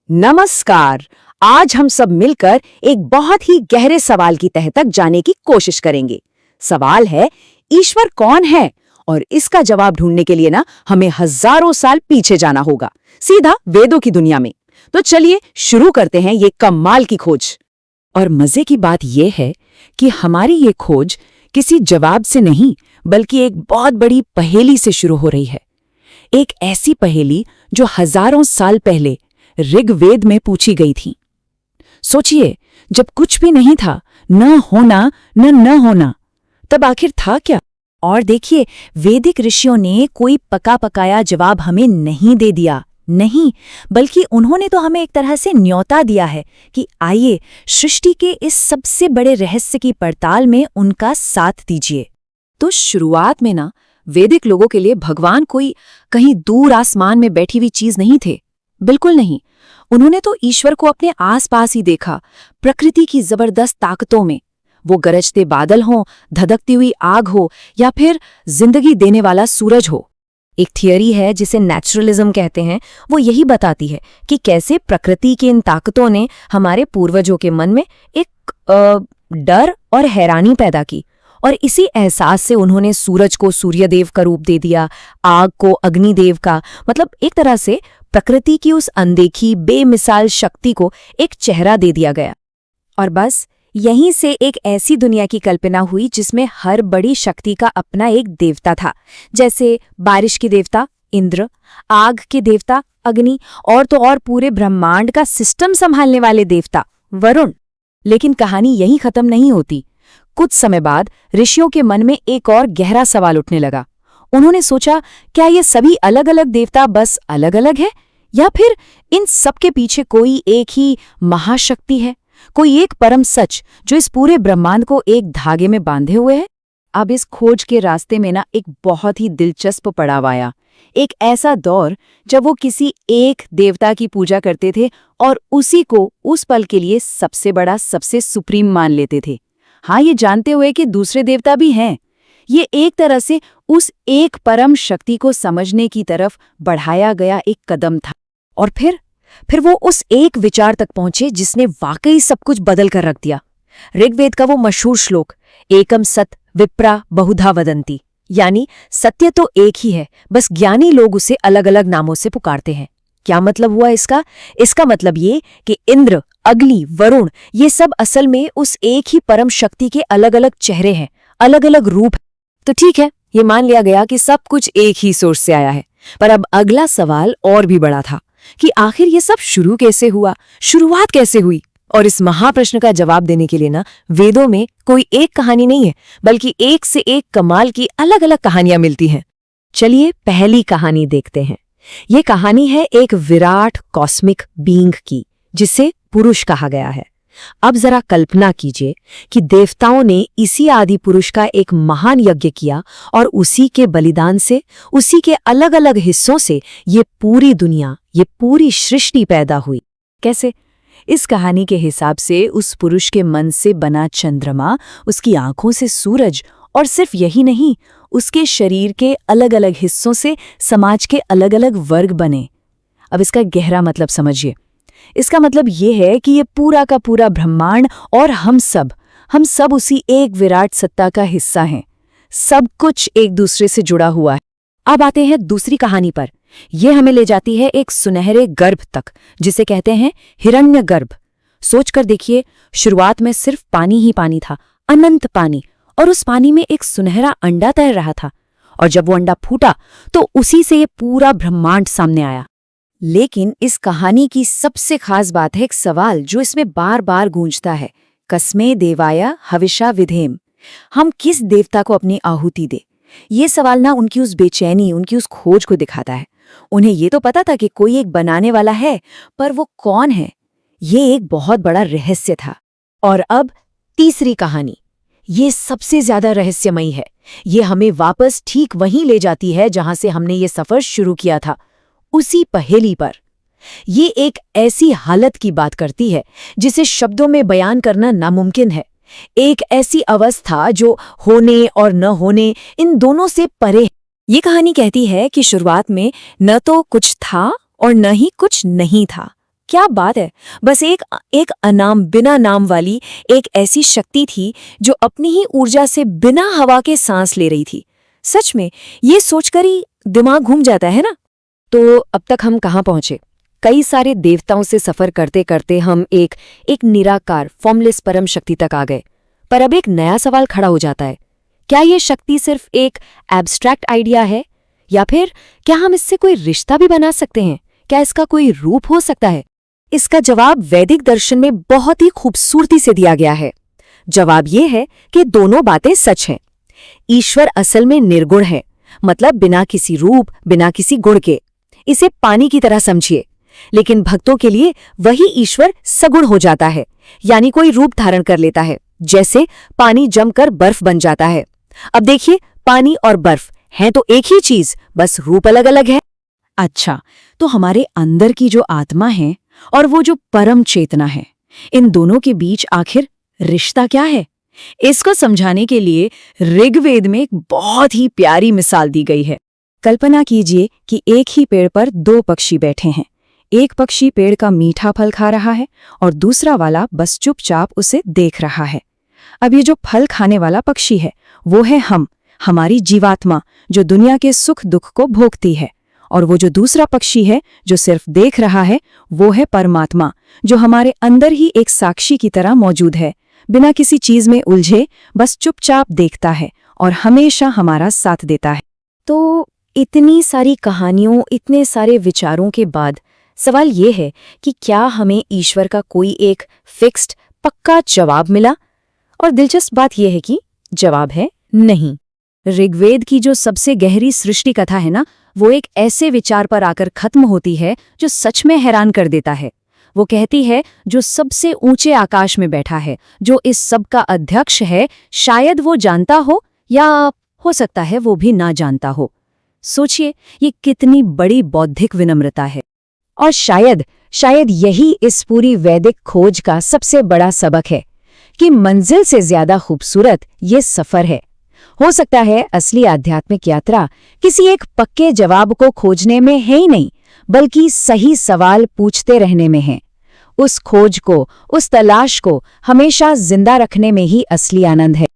नमस्कार। आज हम सब मिलकर एक बहुत ही गहरे सवाल की तह तक जाने की कोशिश करेंगे। सवाल है, ईश्वर कौन है? और इसका जवाब ढूंढने के लिए हमें हजारों साल पीछे जाना होगा, सीधा वेदों की दुनिया में। तो चलिए शुरू करते हैं ये कमाल की खोज। और मजे की बात यह है कि हमारी ये खोज किसी जवाब से नहीं, बल्कि एक बहुत बड़ी पहेली से शुरू हो रही है। एक ऐसी पहेली जो हजारों साल पहले ऋग्वेद में पूछी गई थी। सोचिए, जब कुछ भी नहीं था, न होना न होना, तब आखिर था क्या? और देखिए, वैदिक ऋषियों ने कोई पका पकाया जवाब हमें नहीं दे दिया, नहीं, बल्कि उन्होंने तो हमें एक तरह से न्योता दिया है कि आइए सृष्टि के इस सबसे बड़े रहस्य की पड़ताल में उनका साथ दीजिए। तो शुरुआत में वैदिक लोगों के लिए भगवान कोई कहीं दूर आसमान में बैठी हुई चीज नहीं थे। बिल्कुल नहीं। उन्होंने तो ईश्वर को अपने आसपास ही देखा, प्रकृति की जबरदस्त ताकतों में। वो गरजते बादल हों, धधकती हुई आग हो, या फिर जिंदगी देने वाला सूरज हो। एक थियरी है जिसे नेचुरलिज्म कहते हैं। वो यही बताती है कि कैसे प्रकृति की इन ताकतों ने हमारे पूर्वजों के मन में एक डर और हैरानी पैदा की, और इसी एहसास से उन्होंने सूरज को सूर्यदेव का रूप दे दिया, आग को अग्निदेव का। मतलब एक तरह से प्रकृति की उस अनदेखी बेमिसाल शक्ति को एक चेहरा दे दिया गया। और बस यहीं से एक ऐसी दुनिया की कल्पना हुई जिसमें हर बड़ी शक्ति का अपना एक देवता था, जैसे बारिश के देवता इंद्र, आग के देवता अग्नि, और तो और पूरे ब्रह्मांड का सिस्टम संभालने वाले देवता वरुण। लेकिन कहानी यहीं खत्म नहीं होती। कुछ समय बाद ऋषियों के मन में एक और गहरा सवाल उठने लगा। उन्होंने सोचा, क्या ये सभी अलग अलग देवता बस अलग अलग है, या फिर इन सब के पीछे कोई एक ही महाशक्ति है, कोई एक परम सच जो इस पूरे ब्रह्मांड को एक धागे में बांधे हुए है? अब इस खोज के रास्ते में एक बहुत ही दिलचस्प पड़ाव आया। एक ऐसा दौर जब वो किसी एक देवता की पूजा करते थे और उसी को उस पल के लिए सबसे बड़ा, सबसे सुप्रीम मान लेते थे। हाँ, ये जानते हुए कि दूसरे देवता भी हैं। ये एक तरह से उस एक परम शक्ति को समझने की तरफ बढ़ाया गया एक कदम था। और फिर वो उस एक विचार तक पहुंचे जिसने वाकई सब कुछ बदल कर रख दिया। ऋग्वेद का वो मशहूर श्लोक, एकम सत विप्रा बहुधा वदंती, यानी सत्य तो एक ही है, बस ज्ञानी लोग उसे अलग अलग नामों से पुकारते हैं। क्या मतलब हुआ इसका? इसका मतलब ये कि इंद्र, अग्नि, वरुण, ये सब असल में उस एक ही परम शक्ति के अलग अलग चेहरे हैं, अलग अलग रूप। तो ठीक है, ये मान लिया गया कि सब कुछ एक ही सोर्स से आया है। पर अब अगला सवाल और भी बड़ा था कि आखिर ये सब शुरू कैसे हुआ, शुरुआत कैसे हुई? और इस महाप्रश्न का जवाब देने के लिए वेदों में कोई एक कहानी नहीं है, बल्कि एक से एक कमाल की अलग अलग कहानियां मिलती हैं। चलिए पहली कहानी देखते हैं। ये कहानी है एक विराट कॉस्मिक बीइंग की, जिसे पुरुष कहा गया है। अब जरा कल्पना कीजिए कि देवताओं ने इसी आदि पुरुष का एक महान यज्ञ किया, और उसी के बलिदान से, उसी के अलग अलग हिस्सों से ये पूरी दुनिया, ये पूरी सृष्टि पैदा हुई। कैसे? इस कहानी के हिसाब से उस पुरुष के मन से बना चंद्रमा, उसकी आंखों से सूरज, और सिर्फ यही नहीं, उसके शरीर के अलग अलग हिस्सों से समाज के अलग अलग वर्ग बने। अब इसका गहरा मतलब समझिए। इसका मतलब ये है कि ये पूरा का पूरा ब्रह्मांड और हम सब उसी एक विराट सत्ता का हिस्सा हैं। सब कुछ एक दूसरे से जुड़ा हुआ है। अब आते हैं दूसरी कहानी पर। यह हमें ले जाती है एक सुनहरे गर्भ तक, जिसे कहते हैं हिरण्यगर्भ। सोचकर देखिए, शुरुआत में सिर्फ पानी ही पानी था, अनंत पानी, और उस पानी में एक सुनहरा अंडा तैर रहा था। और जब वो अंडा फूटा तो उसी से ये पूरा ब्रह्मांड सामने आया। लेकिन इस कहानी की सबसे खास बात है एक सवाल जो इसमें बार बार गूंजता है, कस्मे देवाय हविषा विधेम, हम किस देवता को अपनी आहुति दे? ये सवाल उनकी उस बेचैनी, उनकी उस खोज को दिखाता है। उन्हें ये तो पता था कि कोई एक बनाने वाला है, पर वो कौन है, ये एक बहुत बड़ा रहस्य था। और अब तीसरी कहानी, ये सबसे ज्यादा रहस्यमयी है। ये हमें वापस ठीक वहीं ले जाती है जहां से हमने ये सफर शुरू किया था, उसी पहेली पर। ये एक ऐसी हालत की बात करती है जिसे शब्दों में बयान करना नामुमकिन है। एक ऐसी अवस्था जो होने और न होने, इन दोनों से परे है। ये कहानी कहती है कि शुरुआत में न तो कुछ था और न ही कुछ नहीं था, क्या बात है। बस एक अनाम बिना नाम वाली एक ऐसी शक्ति थी जो अपनी ही ऊर्जा से बिना हवा के सांस ले रही थी। सच में ये सोचकर ही दिमाग घूम जाता है ना। तो अब तक हम कहाँ पहुंचे? कई सारे देवताओं से सफर करते करते हम एक निराकार फॉर्मलेस परम शक्ति तक आ गए। पर अब एक नया सवाल खड़ा हो जाता है, क्या ये शक्ति सिर्फ एक एब्स्ट्रैक्ट आइडिया है, या फिर क्या हम इससे कोई रिश्ता भी बना सकते हैं? क्या इसका कोई रूप हो सकता है? इसका जवाब वैदिक दर्शन में बहुत ही खूबसूरती से दिया गया है। जवाब ये है कि दोनों बातें सच हैं। ईश्वर असल में निर्गुण है, मतलब बिना किसी रूप, बिना किसी गुण के। इसे पानी की तरह समझिए। लेकिन भक्तों के लिए वही ईश्वर सगुण हो जाता है, यानी कोई रूप धारण कर लेता है, जैसे पानी जमकर बर्फ बन जाता है। अब देखिए, पानी और बर्फ हैं तो एक ही चीज, बस रूप अलग अलग है। अच्छा, तो हमारे अंदर की जो आत्मा है और वो जो परम चेतना है, इन दोनों के बीच आखिर रिश्ता क्या है? इसको समझाने के लिए ऋग्वेद में एक बहुत ही प्यारी मिसाल दी गई है। कल्पना कीजिए कि एक ही पेड़ पर दो पक्षी बैठे हैं। एक पक्षी पेड़ का मीठा फल खा रहा है और दूसरा वाला बस चुपचाप उसे देख रहा है। अब ये जो फल खाने वाला पक्षी है, वो है हमारी जीवात्मा, जो दुनिया के सुख दुख को भोगती है। और वो जो दूसरा पक्षी है जो सिर्फ देख रहा है, वो है परमात्मा, जो हमारे अंदर ही एक साक्षी की तरह मौजूद है, बिना किसी चीज में उलझे, बस चुपचाप देखता है और हमेशा हमारा साथ देता है। तो इतनी सारी कहानियों, इतने सारे विचारों के बाद सवाल ये है कि क्या हमें ईश्वर का कोई एक फिक्स्ड पक्का जवाब मिला? और दिलचस्प बात यह है कि जवाब है नहीं। ऋग्वेद की जो सबसे गहरी सृष्टि कथा है ना, वो एक ऐसे विचार पर आकर खत्म होती है जो सच में हैरान कर देता है। वो कहती है, जो सबसे ऊंचे आकाश में बैठा है, जो इस सब का अध्यक्ष है, शायद वो जानता हो, या हो सकता है वो भी ना जानता हो। सोचिए, ये कितनी बड़ी बौद्धिक विनम्रता है। और शायद यही इस पूरी वैदिक खोज का सबसे बड़ा सबक है कि मंजिल से ज्यादा खूबसूरत ये सफर है। हो सकता है असली आध्यात्मिक यात्रा किसी एक पक्के जवाब को खोजने में है ही नहीं, बल्कि सही सवाल पूछते रहने में है। उस खोज को, उस तलाश को हमेशा जिंदा रखने में ही असली आनंद है।